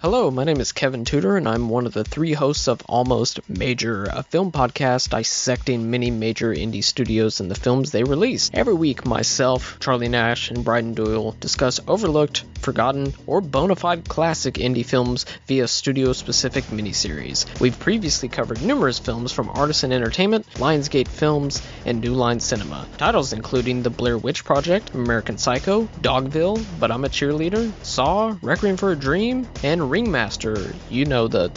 Hello, my name is Kevin Tudor, and I'm one of the three hosts of Almost Major, a film podcast dissecting many major indie studios and the films they release. Every week, myself, Charlie Nash, and Bryden Doyle discuss overlooked, forgotten, or bona fide classic indie films via studio-specific miniseries. We've previously covered numerous films from Artisan Entertainment, Lionsgate Films, and New Line Cinema. Titles including The Blair Witch Project, American Psycho, Dogville, But I'm a Cheerleader, Saw, Requiem for a Dream, and Ringmaster, you know, the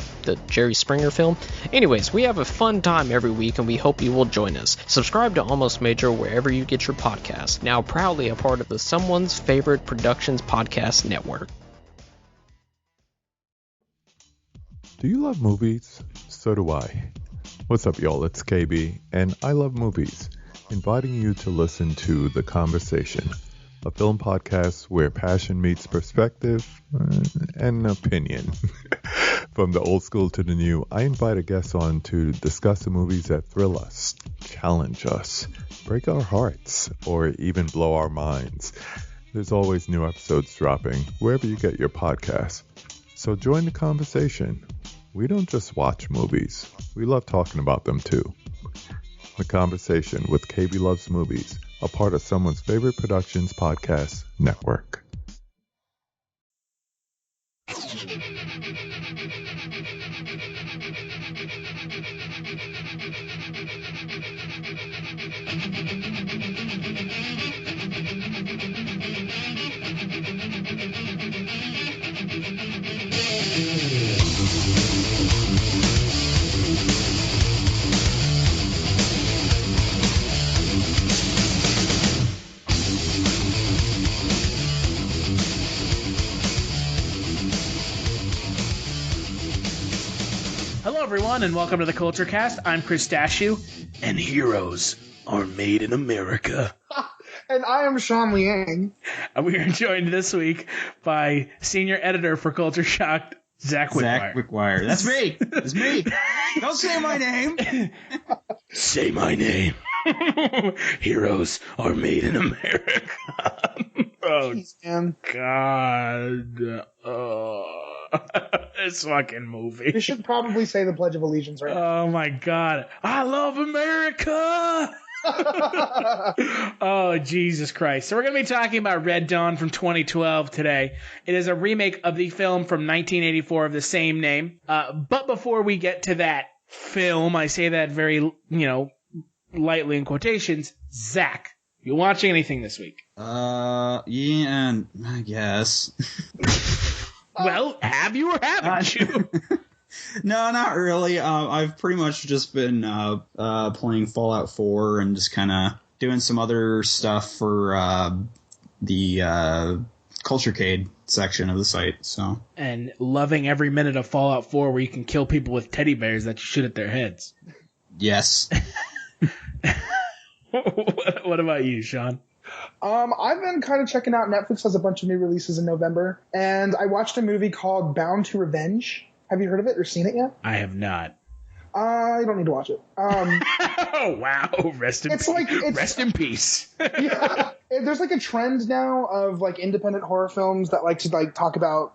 Jerry Springer film. Anyways, we have a fun time every week and we hope you will join us. Subscribe to Almost Major wherever you get your podcasts. Now proudly a part of the Someone's Favorite Productions podcast network. Do you love movies? So do I. What's up, y'all? It's KB, and I love movies, inviting you to listen to The Conversation, a film podcast where passion meets perspective and opinion. From the old school to the new, I invite a guest on to discuss the movies that thrill us, challenge us, break our hearts, or even blow our minds. There's always new episodes dropping wherever you get your podcasts. So join the conversation. We don't just watch movies. We love talking about them too. The Conversation with KB Loves Movies, a part of Someone's Favorite Productions podcast network. Hello, everyone, and welcome to the Kulturecast. I'm Chris Stachiw, and heroes are made in America. And I am Sean Liang. And we are joined this week by senior editor for Culture Shock, Zach Wickwire. Zach Wickwire. That's me. That's me. Don't say my name. Say my name. Heroes are made in America. Oh, And God. This fucking movie. we should probably say the Pledge of Allegiance right now. Oh, my God. I love America. Oh, Jesus Christ. So we're going to be talking about Red Dawn from 2012 today. It is a remake of the film from 1984 of the same name. But before we get to that film, I say that very, lightly in quotations, Zach, you watching anything this week? Yeah, I guess. Well, have you or haven't you? No, not really. I've pretty much just been playing Fallout 4 and just kind of doing some other stuff for the Kulturecast section of the site. So, and loving every minute of Fallout 4 where you can kill people with teddy bears that you shoot at their heads. yes. What about you, Sean? I've been kind of checking out. Netflix has a bunch of new releases in November, and I watched a movie called Bound to Revenge. Have you heard of it or seen it yet? I have not. You don't need to watch it. Oh, wow. Rest in peace. Yeah, there's like a trend now of like independent horror films that like to like talk about,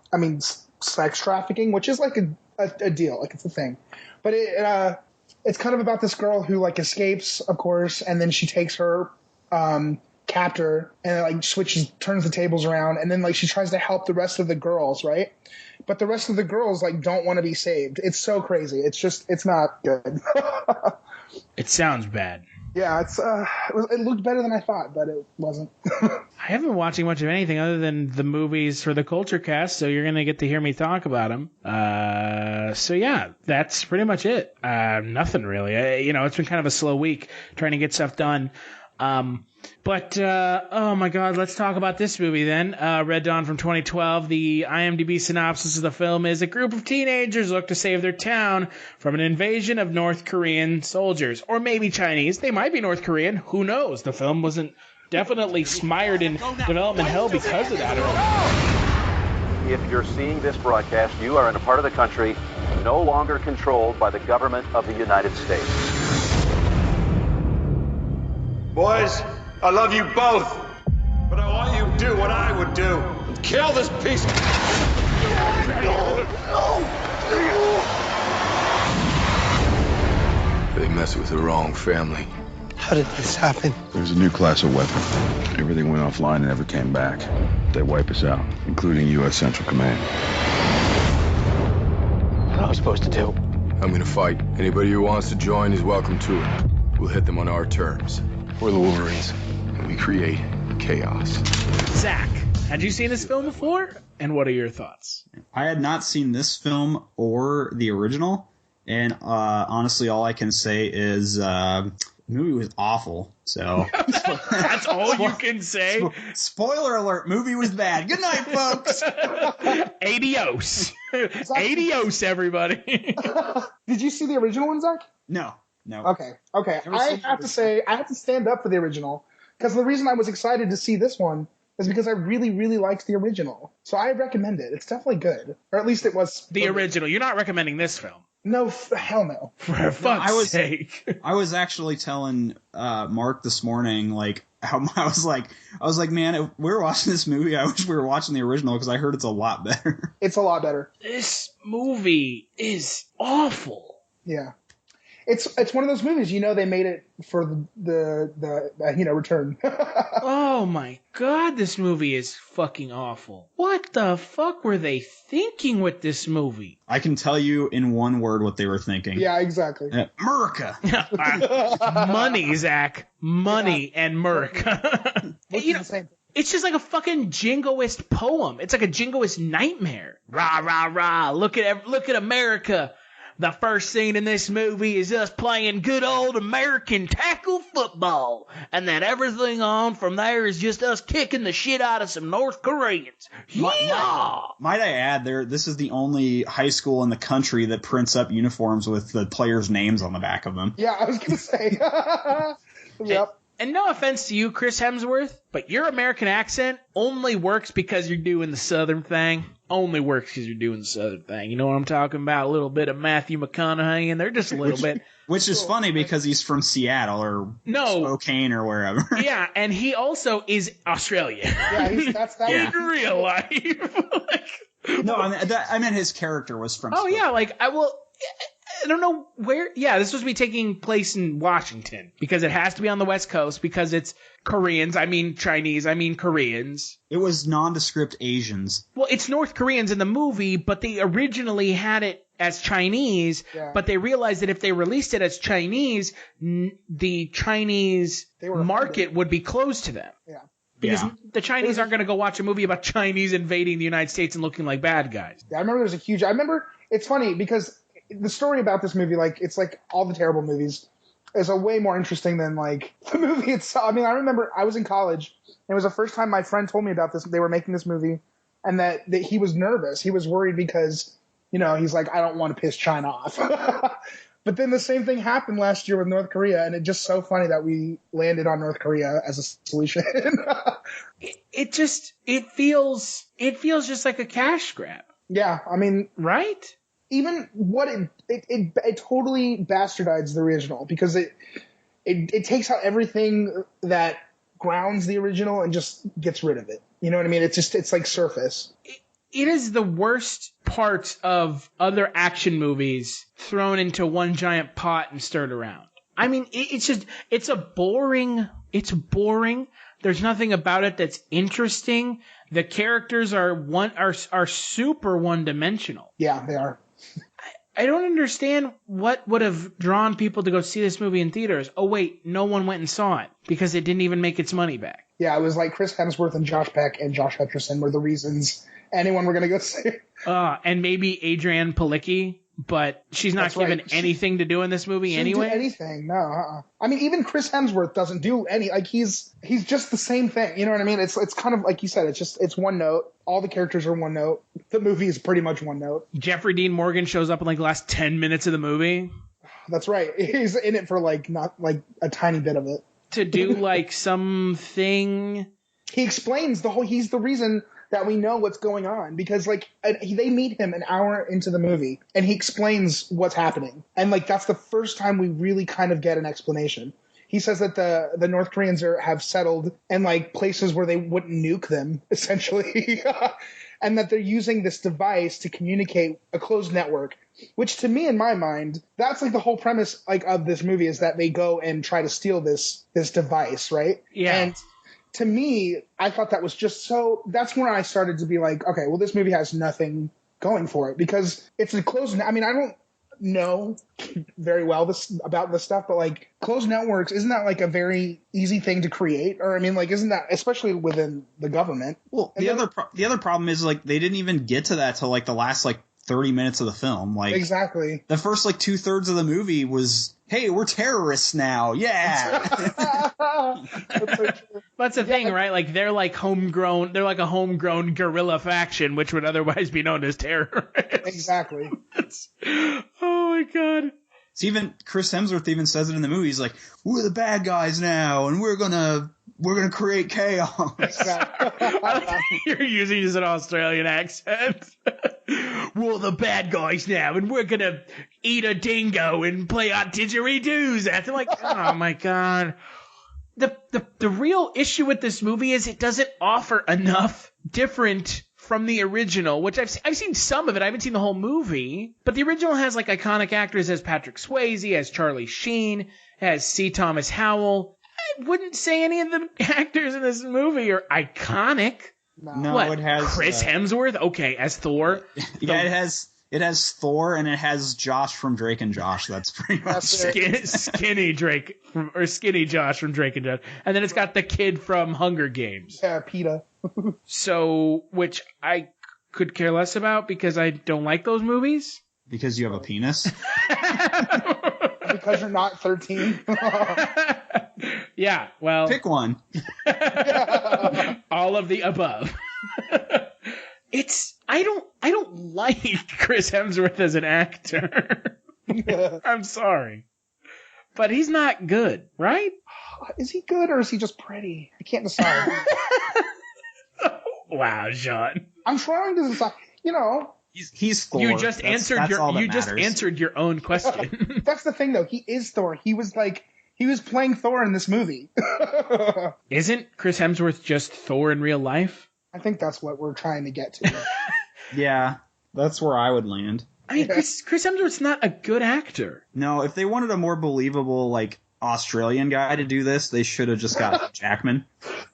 sex trafficking, which is like a deal, like it's a thing. But it's kind of about this girl who like escapes, of course, and then she takes her captor and like turns the tables around, and then like she tries to help the rest of the girls, right? But the rest of the girls like don't want to be saved. It's so crazy. It's not good. It sounds bad. Yeah, it looked better than I thought, but it wasn't. I haven't been watching much of anything other than the movies for the Kulturecast, so you're going to get to hear me talk about them. So yeah, that's pretty much it. Nothing really. It's been kind of a slow week trying to get stuff done. But oh my God, let's talk about this movie then. Red Dawn from 2012. The IMDb synopsis of the film is: a group of teenagers look to save their town from an invasion of North Korean soldiers. Or maybe Chinese. They might be North Korean. Who knows? The film wasn't definitely smired in development hell because of that. If you're seeing this broadcast, you are in a part of the country no longer controlled by the government of the United States. Boys, I love you both, but I want you to do what I would do and kill this piece of... They messed with the wrong family. How did this happen? There's a new class of weapon. Everything went offline and never came back. They wipe us out, including U.S. Central Command. What am I supposed to do? I'm gonna fight. Anybody who wants to join is welcome to it. We'll hit them on our terms. We're the Wolverines, and we create chaos. Zach, had you seen this film before? And what are your thoughts? I had not seen this film or the original, and honestly, all I can say is the movie was awful. So That's all you can say? Spoiler alert, movie was bad. Good night, folks. Adios. Adios, everybody. Did you see the original one, Zach? No. Okay. I have to say, I have to stand up for the original, because the reason I was excited to see this one is because I really, really liked the original. So I recommend it. It's definitely good. Or at least it was. The original. You're not recommending this film. No, hell no. For fuck's sake. I was actually telling Mark this morning, like, how I was like, man, if we were watching this movie, I wish we were watching the original, because I heard it's a lot better. It's a lot better. This movie is awful. Yeah. It's one of those movies, they made it for the return. Oh my god, this movie is fucking awful. What the fuck were they thinking with this movie? I can tell you in one word what they were thinking. Yeah, exactly. America. Money, Zach. Money and Merc. It's just like a fucking jingoist poem. It's like a jingoist nightmare. Rah, rah, rah. Look at America. The first scene in this movie is us playing good old American tackle football. And then everything on from there is just us kicking the shit out of some North Koreans. Yeah! Might I add, this is the only high school in the country that prints up uniforms with the players' names on the back of them. Yeah, I was going to say. Yep. And no offense to you, Chris Hemsworth, but your American accent only works because you're doing the Southern thing. Only works because you're doing the Southern thing. You know what I'm talking about? A little bit of Matthew McConaughey in there, just a little bit. Which is funny because he's from Seattle or Spokane or wherever. Yeah, and he also is Australian. Yeah, that's in real life. No, I meant his character was from Spokane. Yeah, I don't know where. Yeah, this was me taking place in Washington because it has to be on the West Coast because it's Koreans. I mean Chinese. I mean Koreans. It was Nondescript Asians. Well, it's North Koreans in the movie, but they originally had it as Chinese. Yeah. But they realized that if they released it as Chinese, the Chinese market would be closed to them. Yeah. Because the Chinese aren't going to go watch a movie about Chinese invading the United States and looking like bad guys. Yeah, I remember it's funny because the story about this movie, it's like all the terrible movies, is a way more interesting than the movie itself. I mean, I remember I was in college, and it was the first time my friend told me about this. They were making this movie, and that he was nervous. He was worried because, he's like, I don't want to piss China off. But then the same thing happened last year with North Korea, and it's just so funny that we landed on North Korea as a solution. It feels just like a cash grab. Yeah, I mean, right? Even what it totally bastardizes the original because it takes out everything that grounds the original and just gets rid of it. You know what I mean? It's like surface. It is the worst parts of other action movies thrown into one giant pot and stirred around. I mean, it's boring. There's nothing about it that's interesting. The characters are super one-dimensional. Yeah, they are. I don't understand what would have drawn people to go see this movie in theaters. Oh, wait, no one went and saw it because it didn't even make its money back. Yeah, it was like Chris Hemsworth and Josh Peck and Josh Hutcherson were the reasons anyone were going to go see it. And maybe Adrienne Palicki, but she's not given anything to do in this movie anyway. Do anything? No. I mean, even Chris Hemsworth doesn't do any. He's just the same thing. You know what I mean? It's kind of like you said. It's one note. All the characters are one note. The movie is pretty much one note. Jeffrey Dean Morgan shows up in the last 10 minutes of the movie. That's right. He's in it for not a tiny bit of it. To do something. He explains he's the reason that we know what's going on because they meet him an hour into the movie and he explains what's happening. And that's the first time we really kind of get an explanation. He says that the North Koreans have settled in places where they wouldn't nuke them, essentially. and that they're using this device to communicate a closed network, which to me, in my mind, that's like the whole premise like of this movie is that they go and try to steal this device, right? Yeah. And to me, I thought that was just so. That's when I started to be like, okay, well, this movie has nothing going for it because it's a closed. I mean, I don't know very well about this stuff, but like closed networks, isn't that like a very easy thing to create? Or I mean, like, isn't that especially within the government? Well, the other problem is like they didn't even get to that till like the last like 30 minutes of the film. Like exactly, the first like 2/3 of the movie was, hey, we're terrorists now, yeah. That's the thing, right? Like they're like homegrown. They're like a homegrown guerrilla faction, which would otherwise be known as terrorists. Exactly. Oh my god. So even Chris Hemsworth even says it in the movie. He's like, "We're the bad guys now, and we're gonna create chaos." You're using just an Australian accent. We're the bad guys now, and we're gonna eat a dingo and play our didgeridoos. After like, oh my god. The real issue with this movie is it doesn't offer enough different from the original, which I've seen some of it. I haven't seen the whole movie, but the original has like iconic actors as Patrick Swayze, as Charlie Sheen, as C. Thomas Howell. I wouldn't say any of the actors in this movie are iconic. No, what? It has Chris Hemsworth. Okay, as Thor. Yeah, it has Thor and it has Josh from Drake and Josh. That's pretty much skinny Drake or skinny Josh from Drake and Josh, and then it's got the kid from Hunger Games. Yeah, PETA. So, which I could care less about because I don't like those movies. Because you have a penis? Because you're not 13? Yeah, well... Pick one. All of the above. I don't like Chris Hemsworth as an actor. I'm sorry. But he's not good, right? Is he good or is he just pretty? I can't decide. Wow, Sean. I'm trying to decide. You know, he's Thor. You just answered your own question. That's the thing, though. He is Thor. He was playing Thor in this movie. Isn't Chris Hemsworth just Thor in real life? I think that's what we're trying to get to. Yeah, that's where I would land. I mean, Chris Hemsworth's not a good actor. No, if they wanted a more believable, like, Australian guy to do this, they should have just got Jackman.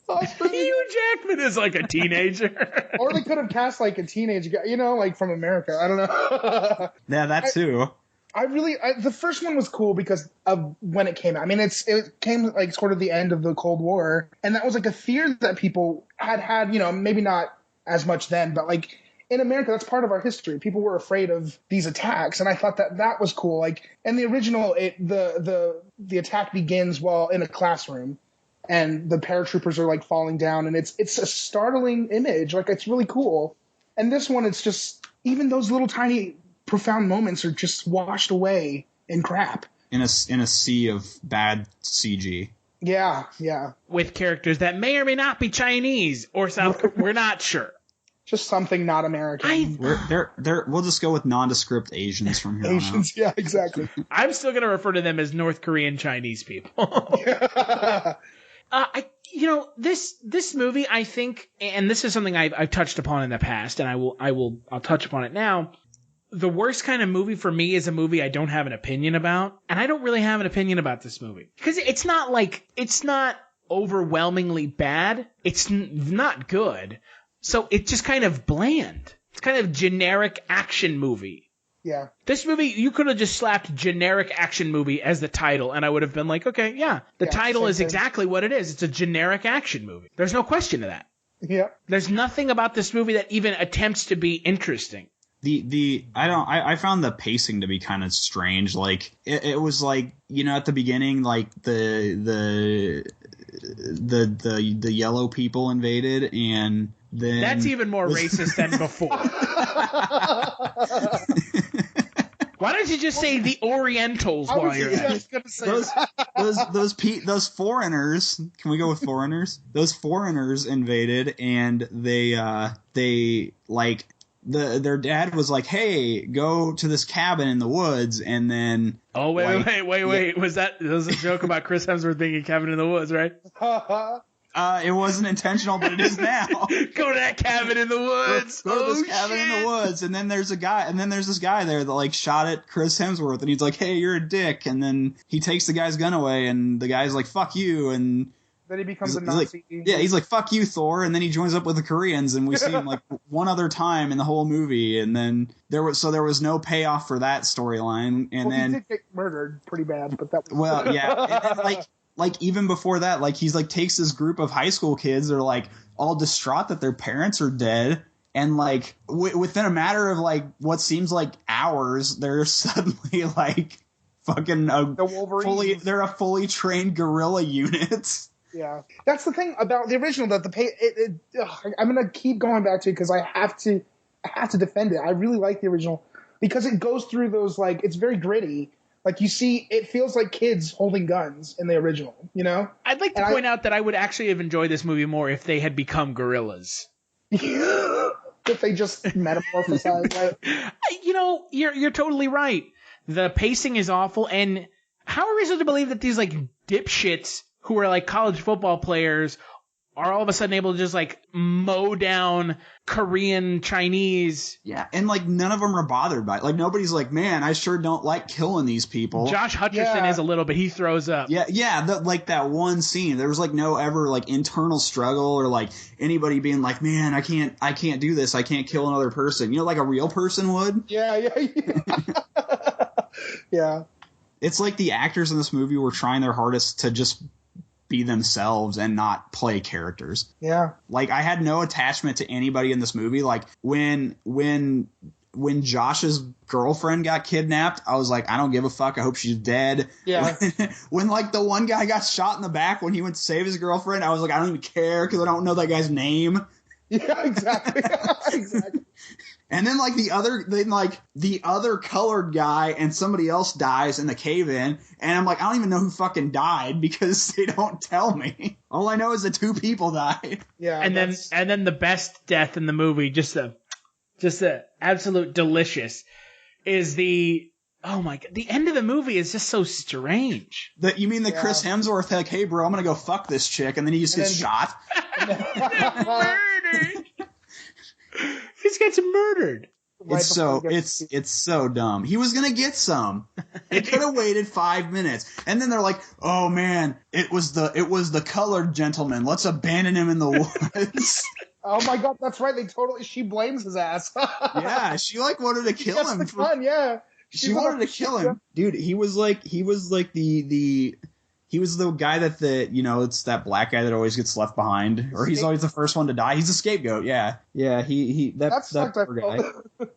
Hugh Jackman is like a teenager. Or they could have cast like a teenage guy, you know, like from America. I don't know. Yeah, that too. The first one was cool because of when it came out. I mean, it came like sort of the end of the Cold War, and that was like a fear that people had, you know, maybe not as much then, but like in America, that's part of our history. People were afraid of these attacks, and I thought that was cool. Like in the original, the attack begins while in a classroom, and the paratroopers are like falling down, and it's a startling image. Like it's really cool. And this one, it's just even those little tiny profound moments are just washed away in crap. In a sea of bad CG. Yeah. With characters that may or may not be Chinese or South Korean. We're not sure. Just something not American. We'll just go with nondescript Asians from here on out. Yeah, exactly. I'm still going to refer to them as North Korean Chinese people. This movie, I think, and this is something I've touched upon in the past, and I'll touch upon it now. The worst kind of movie for me is a movie I don't have an opinion about, and I don't really have an opinion about this movie because it's not overwhelmingly bad. It's not good. So it's just kind of bland. It's kind of generic action movie. Yeah. This movie, you could have just slapped generic action movie as the title, and I would have been like, okay, yeah. The title is exactly what it is. It's a generic action movie. There's no question to that. Yeah. There's nothing about this movie that even attempts to be interesting. I found the pacing to be kind of strange. Like it was like, you know, at the beginning, like the yellow people invaded, and then that's even more racist than before. Why don't you just say the Orientals while you're at it? Those foreigners. Can we go with foreigners? Those foreigners invaded, and they like. Their dad was like, "Hey, go to this cabin in the woods," and then wait! Was that a joke about Chris Hemsworth being a cabin in the woods, right? It wasn't intentional, but it is now. Go to that cabin in the woods. Go to this cabin in the woods, and then there's this guy there that like shot at Chris Hemsworth, and he's like, "Hey, you're a dick," and then he takes the guy's gun away, and the guy's like, "Fuck you," and then he becomes a Nazi. He's like, "Fuck you, Thor," and then he joins up with the Koreans, and we see him like one other time in the whole movie, and then there was no payoff for that storyline, and then he did get murdered pretty bad, but that was well, yeah, and then, like even before that, like he's like takes this group of high school kids that are like all distraught that their parents are dead, and like within a matter of like what seems like hours, they're suddenly like fucking they're a fully trained guerrilla unit. Yeah, that's the thing about the original, that I'm gonna keep going back to it because I have to defend it. I really like the original because it goes through those, like, it's very gritty. Like, you see, it feels like kids holding guns in the original, you know? I'd like to point out that I would actually have enjoyed this movie more if they had become gorillas. If they just metamorphosized, right? You know, you're totally right. The pacing is awful, and how are we supposed to believe that these, like, dipshits who are, like, college football players are all of a sudden able to just, like, mow down Korean Chinese? Yeah, and, like, none of them are bothered by it. Like, nobody's like, man, I sure don't like killing these people. Josh Hutcherson is a little bit. He throws up. Yeah, like, that one scene. There was, like, no ever, like, internal struggle or, like, anybody being like, man, I can't do this. I can't kill another person. You know, like a real person would? Yeah. Yeah. It's like the actors in this movie were trying their hardest to just be themselves and not play characters. Yeah. Like, I had no attachment to anybody in this movie. Like, when Josh's girlfriend got kidnapped, I was like, I don't give a fuck. I hope she's dead. Yeah. When like the one guy got shot in the back when he went to save his girlfriend, I was like, I don't even care because I don't know that guy's name. Yeah, exactly. Exactly. And then like the other colored guy and somebody else dies in the cave-in, and I'm like, I don't even know who fucking died because they don't tell me. All I know is that 2 people died. Yeah. And then the best death in the movie, just a absolute delicious, is the end of the movie is just so strange. You mean Chris Hemsworth, like, hey bro, I'm gonna go fuck this chick, and then he just gets shot? Murdered. He just gets murdered. It's so dumb. He was gonna get some. It could have waited 5 minutes, and then they're like, "Oh man, it was the colored gentleman. Let's abandon him in the woods." Oh my god, that's right. She blames his ass. Yeah, she like wanted to kill him. Yeah, she wanted to kill him, dude. He was the guy that it's that black guy that always gets left behind, or he's always the first one to die. He's a scapegoat. Yeah. That poor guy.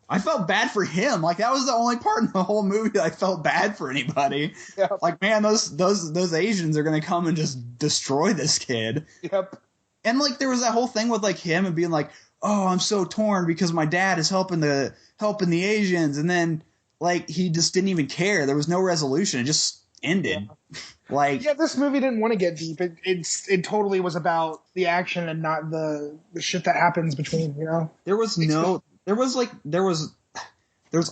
I felt bad for him. Like, that was the only part in the whole movie that I felt bad for anybody. Yeah. Like, man, those Asians are gonna come and just destroy this kid. Yep. And like, there was that whole thing with like him and being like, oh, I'm so torn because my dad is helping the Asians, and then like he just didn't even care. There was no resolution. It just ended. Yeah. Like, yeah, this movie didn't want to get deep. It totally was about the action and not the shit that happens between, you know? There was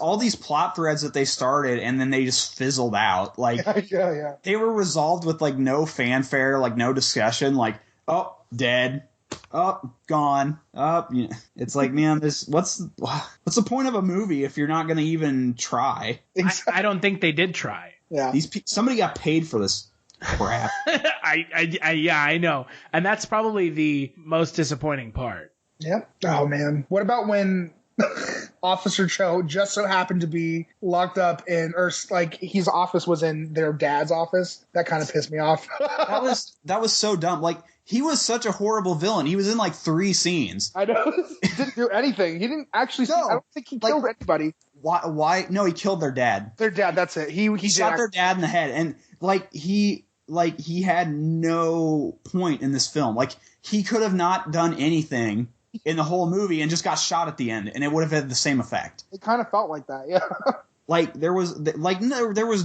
all these plot threads that they started and then they just fizzled out. Like, yeah. They were resolved with like no fanfare, like no discussion, like, oh, dead. Oh, gone. Oh, yeah. It's like, man, what's the point of a movie if you're not going to even try? I don't think they did try. Yeah. Somebody got paid for this crap. I know. And that's probably the most disappointing part. Yep. Oh, man. What about when Officer Cho just so happened to be locked up or like his office was in their dad's office? That kind of pissed me off. That was so dumb. Like, he was such a horrible villain. He was in like 3 scenes. I know. He didn't do anything. He didn't actually. I don't think he killed anybody. Why? No, he killed their dad. Their dad. That's it. He shot their dad in the head, and he had no point in this film. Like, he could have not done anything in the whole movie and just got shot at the end, and it would have had the same effect. It kind of felt like that, yeah. Like, there was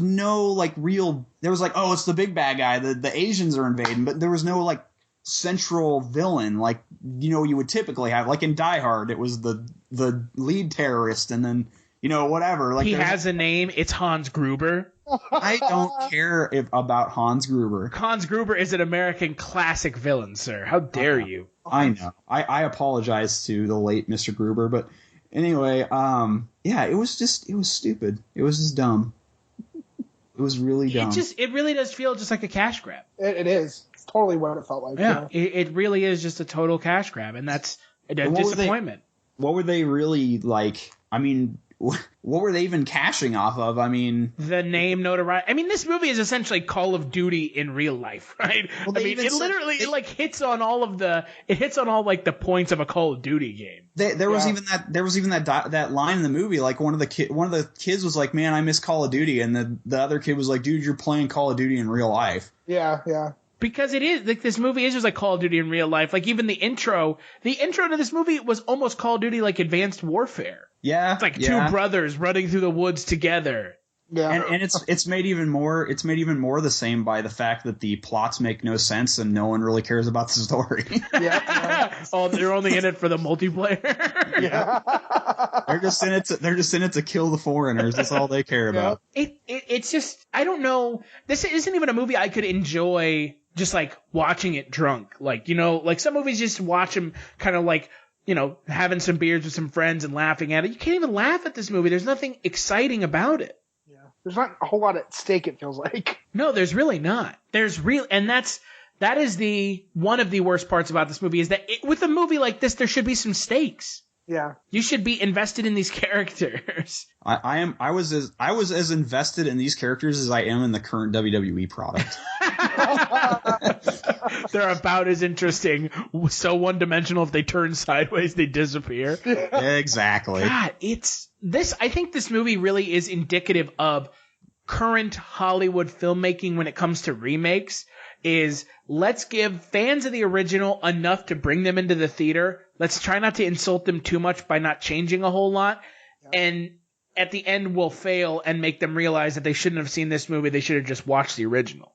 no like real. There was like, oh, it's the big bad guy. The Asians are invading, but there was no like central villain like you would typically have. Like in Die Hard, it was the lead terrorist, and then whatever. Like he has a name. It's Hans Gruber. I don't care about Hans Gruber. Hans Gruber is an American classic villain, sir. How dare you? I know. I apologize to the late Mr. Gruber, but anyway, it was stupid. It was just dumb. It was really dumb. It really does feel just like a cash grab. It is. It's totally what it felt like. Yeah. It really is just a total cash grab, and that's a disappointment. What were they really like? I mean, what were they even cashing off of? I mean, the name notoriety. I mean, this movie is essentially Call of Duty in real life, right? Well, I mean, it literally hits on all the points of a Call of Duty game. There was even that line in the movie. Like one of the kids was like, "Man, I miss Call of Duty," and the other kid was like, "Dude, you're playing Call of Duty in real life." Yeah. Because it is like this movie is just like Call of Duty in real life. Like even the intro to this movie was almost Call of Duty like Advanced Warfare. Yeah, it's like two brothers running through the woods together. Yeah, and it's made even more the same by the fact that the plots make no sense and no one really cares about the story. Oh, they're only in it for the multiplayer. Yeah, they're just in it to kill the foreigners. That's all they care about. It's just, I don't know. This isn't even a movie I could enjoy just like watching it drunk. Like, like some movies just watch them kind of like, having some beers with some friends and laughing at it. You can't even laugh at this movie. There's nothing exciting about it. Yeah. There's not a whole lot at stake, it feels like. No, there's really not. And that is one of the worst parts about this movie is that with a movie like this, there should be some stakes. Yeah. You should be invested in these characters. I was as invested in these characters as I am in the current WWE product. They're about as interesting. So one-dimensional. If they turn sideways, they disappear. Exactly. God, I think this movie really is indicative of current Hollywood filmmaking when it comes to remakes. Is let's give fans of the original enough to bring them into the theater. Let's try not to insult them too much by not changing a whole lot. Yeah. And at the end, we'll fail and make them realize that they shouldn't have seen this movie. They should have just watched the original.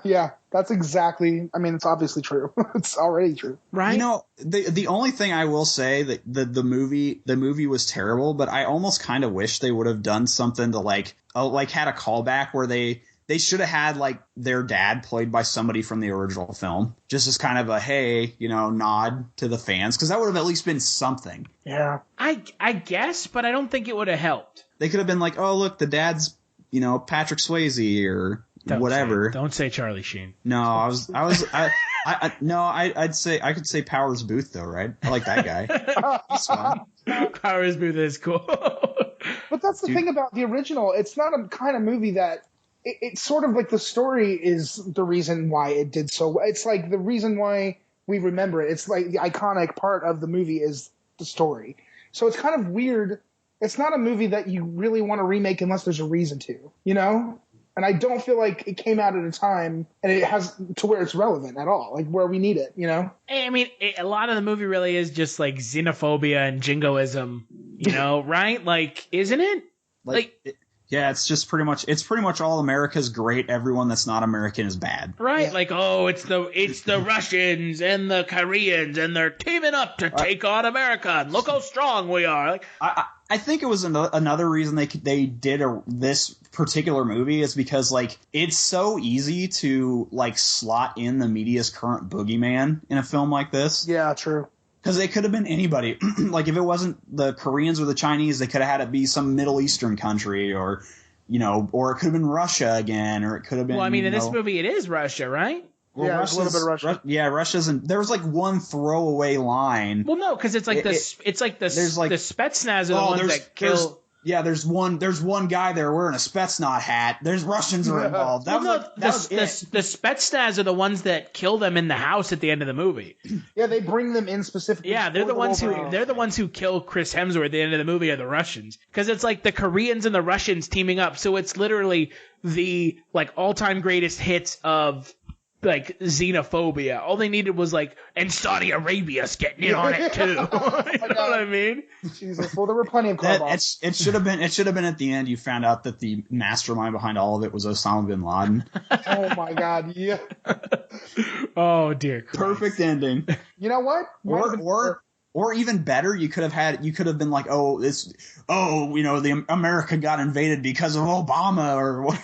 Yeah, that's exactly. I mean, it's obviously true. It's already true, right? The only thing I will say that the movie was terrible, but I almost kind of wish they would have done something to like had a callback where they should have had like their dad played by somebody from the original film, just as kind of a hey, nod to the fans, because that would have at least been something. Yeah, I guess, but I don't think it would have helped. They could have been like, oh look, the dad's Patrick Swayze or whatever. Don't say Charlie Sheen. No, I'd say I could say Powers Booth though, right? I like that guy. He's fun. Powers Booth is cool. But that's the thing about the original. It's not a kind of movie that it's sort of like the story is the reason why it did so well. It's like the reason why we remember it. It's like the iconic part of the movie is the story. So it's kind of weird. It's not a movie that you really want to remake unless there's a reason to, And I don't feel like it came out at a time and it has to where it's relevant at all, like where we need it, I mean, a lot of the movie really is just like xenophobia and jingoism, right? Like, isn't it? Yeah, it's pretty much all America's great. Everyone that's not American is bad. Right. Yeah. Like, oh, it's the Russians and the Koreans and they're teaming up to take on America. And look how strong we are. Like, I think it was another reason they did this particular movie is because like it's so easy to like slot in the media's current boogeyman in a film like this. Yeah, true. Because it could have been anybody. Like if it wasn't the Koreans or the Chinese, they could have had it be some Middle Eastern country or it could have been Russia again, or it could have been. Well, I mean, in this movie, it is Russia, right? Well, yeah, a little bit of Russia. Russia's there was like one throwaway line. Well, no, because it's like the Spetsnaz are the ones that kill. There's one guy there wearing a Spetsnaz hat. There's Russians are involved. The Spetsnaz are the ones that kill them in the house at the end of the movie. Yeah, they bring them in specifically. Yeah, they're the ones who kill Chris Hemsworth at the end of the movie are the Russians, because it's like the Koreans and the Russians teaming up. So it's literally the like all-time greatest hits of like xenophobia. All they needed was like, and Saudi Arabia's getting in on it too. You know what I mean? Jesus. Well, there were plenty of car bombs. It should have been at the end. You found out that the mastermind behind all of it was Osama bin Laden. Oh my God! Yeah. Oh dear Christ. Perfect ending. You know what? Or even better, you could have been like, the America got invaded because of Obama or what.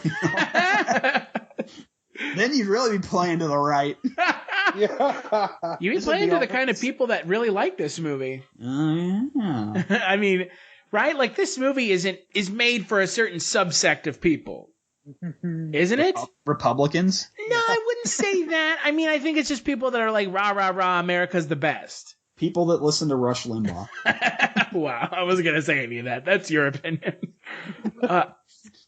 Then you'd really be playing to the right. Yeah. You'd be playing to the kind of people that really like this movie. Oh, yeah. I mean, right? Like, this movie is made for a certain subsect of people. Isn't it? Republicans? No, I wouldn't say that. I mean, I think it's just people that are like, rah, rah, rah, America's the best. People that listen to Rush Limbaugh. Wow, I wasn't going to say any of that. That's your opinion.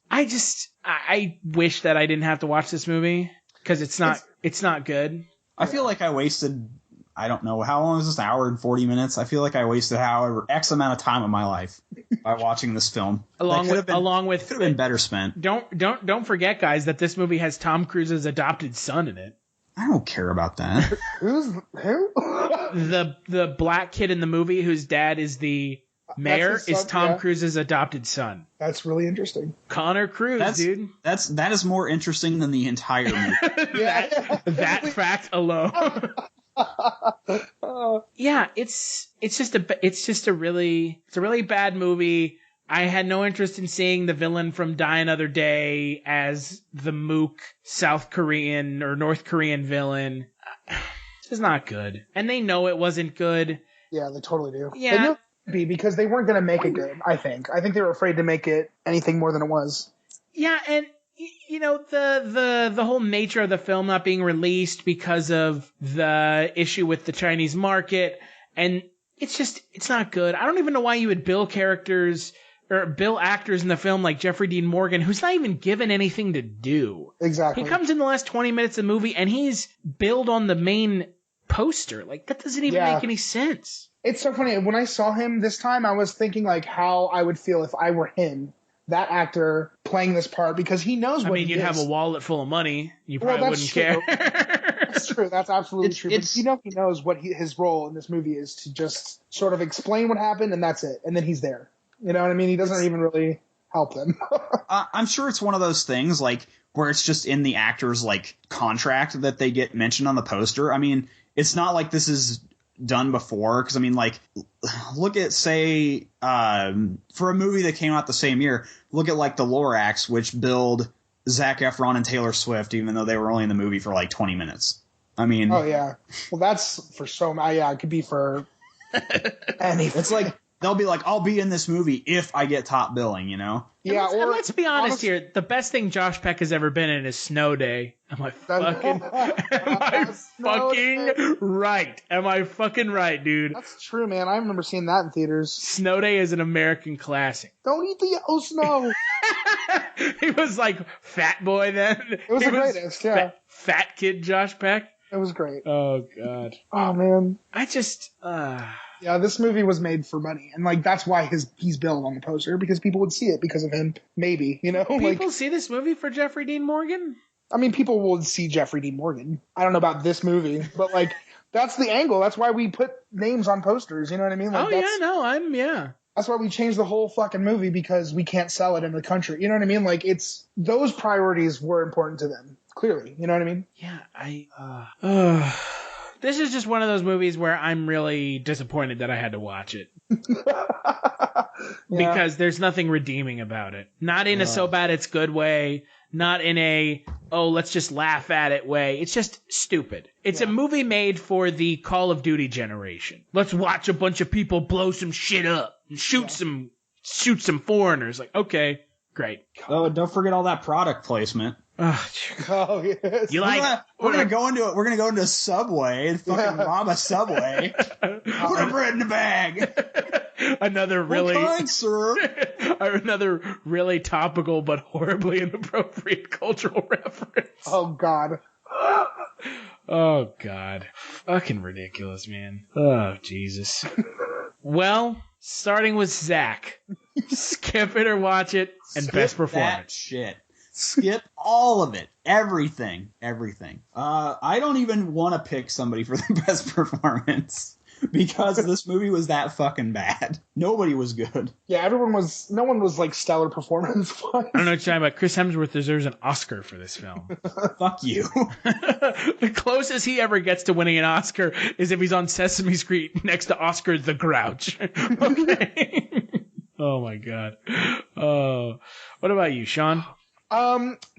I wish that I didn't have to watch this movie because it's not good. I feel like I wasted, I don't know, how long is this? An hour and 40 minutes? I feel like I wasted X amount of time of my life by watching this film. Could have been better spent. Don't forget, guys, that this movie has Tom Cruise's adopted son in it. I don't care about that. Who? The black kid in the movie whose dad is the mayor is Tom Cruise's adopted son. That's really interesting. Connor Cruise, dude. That is more interesting than the entire movie. that fact alone. Yeah, it's a really bad movie. I had no interest in seeing the villain from Die Another Day as the mook South Korean or North Korean villain. It's not good. And they know it wasn't good. Yeah, they totally do. Yeah. They knew it would be because they weren't going to make it good, I think. I think they were afraid to make it anything more than it was. Yeah, and you know, the whole nature of the film not being released because of the issue with the Chinese market, and it's not good. I don't even know why you would bill actors in the film like Jeffrey Dean Morgan, who's not even given anything to do. Exactly. He comes in the last 20 minutes of the movie and he's billed on the main poster. Like, that doesn't even make any sense. It's so funny. When I saw him this time, I was thinking like how I would feel if I were him, that actor playing this part, because he knows what you'd have a wallet full of money. You probably wouldn't care. That's true. That's absolutely true. But he knows what his role in this movie is, to just sort of explain what happened, and that's it. And then he's there. You know what I mean? He doesn't even really help them. I'm sure it's one of those things like where it's just in the actor's like contract that they get mentioned on the poster. I mean, it's not like this is done before, because I mean, like, look at, say, for a movie that came out the same year, look at like The Lorax, which billed Zac Efron and Taylor Swift, even though they were only in the movie for like 20 minutes. I mean, oh yeah, well that's for so yeah, it could be for anything. It's like they'll be like, I'll be in this movie if I get top billing, you know? Yeah, and let's be honest here. The best thing Josh Peck has ever been in is Snow Day. Am I fucking right? Am I fucking right, dude? That's true, man. I remember seeing that in theaters. Snow Day is an American classic. Don't eat the yellow snow. He was like fat boy then. It was the greatest, yeah. Fat kid Josh Peck. It was great. Oh, God. Oh, man. I just... Yeah, this movie was made for money, and like that's why he's billed on the poster, because people would see it because of him. Maybe, you know, people see this movie for Jeffrey Dean Morgan. I mean, people would see Jeffrey Dean Morgan. I don't know about this movie, but like that's the angle. That's why we put names on posters. You know what I mean? Like, That's why we changed the whole fucking movie, because we can't sell it in the country. You know what I mean? Like, it's those priorities were important to them. Clearly, you know what I mean? Yeah, this is just one of those movies where I'm really disappointed that I had to watch it. Because there's nothing redeeming about it. Not in a so bad it's good way. Not in a, let's just laugh at it way. It's just stupid. It's a movie made for the Call of Duty generation. Let's watch a bunch of people blow some shit up and shoot some foreigners. Like, okay, great. Oh, don't forget all that product placement. Oh yes. We're gonna go into a Subway and fucking rob a Subway. Put a bread in the bag. Another really topical but horribly inappropriate cultural reference. Oh God. Oh God. Fucking ridiculous, man. Oh Jesus. Well, starting with Zach. Skip it or watch it, and best performance. That shit. Skip all of it. Everything. I don't even want to pick somebody for the best performance. because this movie was that fucking bad. Nobody was good. Yeah, no one was like stellar performance-wise. I don't know what you're talking about. Chris Hemsworth deserves an Oscar for this film. Fuck you. The closest he ever gets to winning an Oscar is if he's on Sesame Street next to Oscar the Grouch. Okay. Oh my God. What about you, Sean?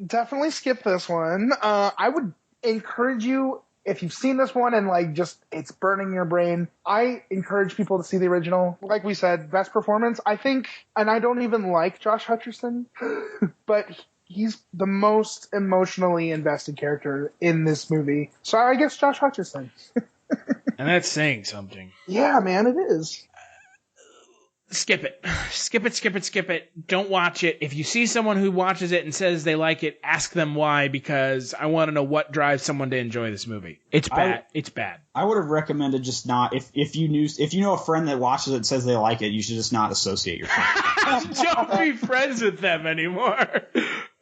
Definitely skip this one. I would encourage you, if you've seen this one and like just it's burning your brain, I encourage people to see the original. Like we said, best performance, I think, and I don't even like Josh Hutcherson, but he's the most emotionally invested character in this movie. So I guess Josh Hutcherson. And that's saying something. Yeah, man, it is. Skip it. Skip it. Don't watch it. If you see someone who watches it and says they like it, ask them why, because I want to know what drives someone to enjoy this movie. It's bad. It's bad. I would have recommended just not, if you know a friend that watches it and says they like it, you should just not associate yourself. Don't be friends with them anymore.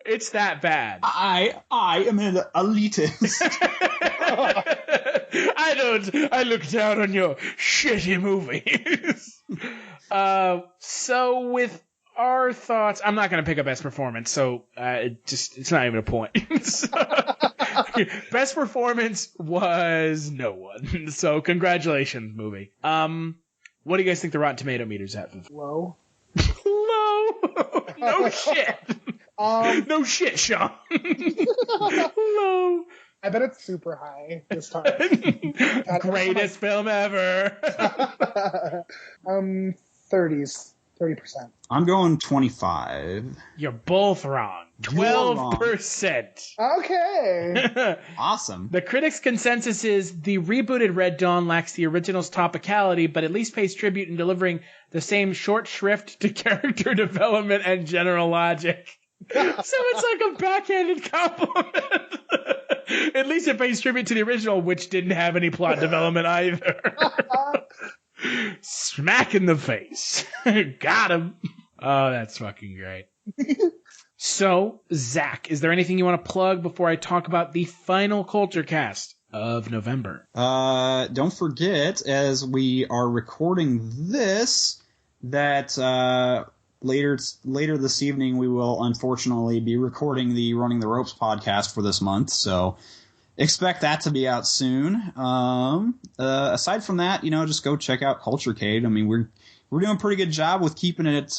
It's that bad. I am an elitist. I look down on your shitty movies. So with our thoughts, I'm not going to pick a best performance, so it's not even a point. Best performance was no one. So congratulations, movie. What do you guys think the Rotten Tomato meter's at? Low. No shit. No shit, Sean. Low. I bet it's super high this time. Greatest film ever. 30%. I'm going 25. You're both wrong. 12%. Okay. Awesome. The critics' consensus is the rebooted Red Dawn lacks the original's topicality, but at least pays tribute in delivering the same short shrift to character development and general logic. So it's like a backhanded compliment. At least it pays tribute to the original, which didn't have any plot development either. Smack in the face. Got him. Oh, that's fucking great. So, Zach, is there anything you want to plug before I talk about the final Kulturecast of November? Don't forget, as we are recording this, that later this evening we will unfortunately be recording the Running the Ropes podcast for this month, so expect that to be out soon. Aside from that, just go check out Kulturecast. I mean, we're doing a pretty good job with keeping it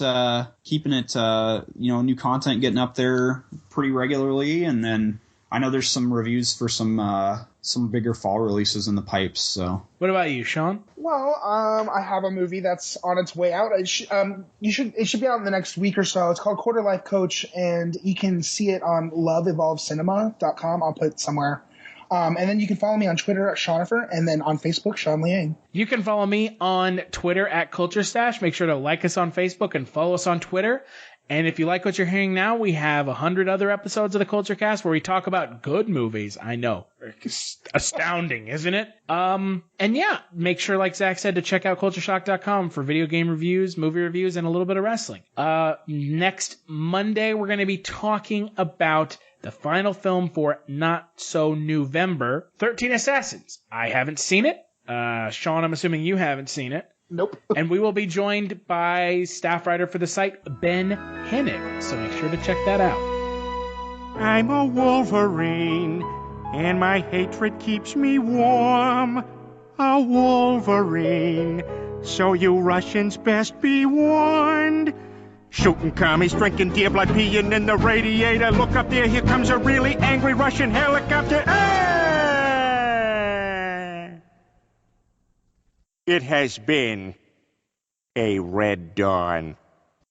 new content getting up there pretty regularly, and then I know there's some reviews for some bigger fall releases in the pipes. So, what about you, Sean? Well, I have a movie that's on its way out. It should be out in the next week or so. It's called Quarter Life Coach, and you can see it on loveevolvecinema.com. I'll put it somewhere. And then you can follow me on Twitter at Seanifer, and then on Facebook, Sean Liang. You can follow me on Twitter at Kulturestash. Make sure to like us on Facebook and follow us on Twitter. And if you like what you're hearing now, we have 100 other episodes of the Kulturecast where we talk about good movies. I know. Astounding, isn't it? And yeah, make sure, like Zach said, to check out cultureshock.com for video game reviews, movie reviews, and a little bit of wrestling. Next Monday, we're going to be talking about the final film for Not-So-Newvember, 13 Assassins. I haven't seen it. Sean, I'm assuming you haven't seen it. Nope. And we will be joined by staff writer for the site, Ben Hennig. So make sure to check that out. I'm a Wolverine, and my hatred keeps me warm. A Wolverine, so you Russians best be warned. Shooting commies, drinking deer blood, peeing in the radiator. Look up there, here comes a really angry Russian helicopter. It has been a Red Dawn.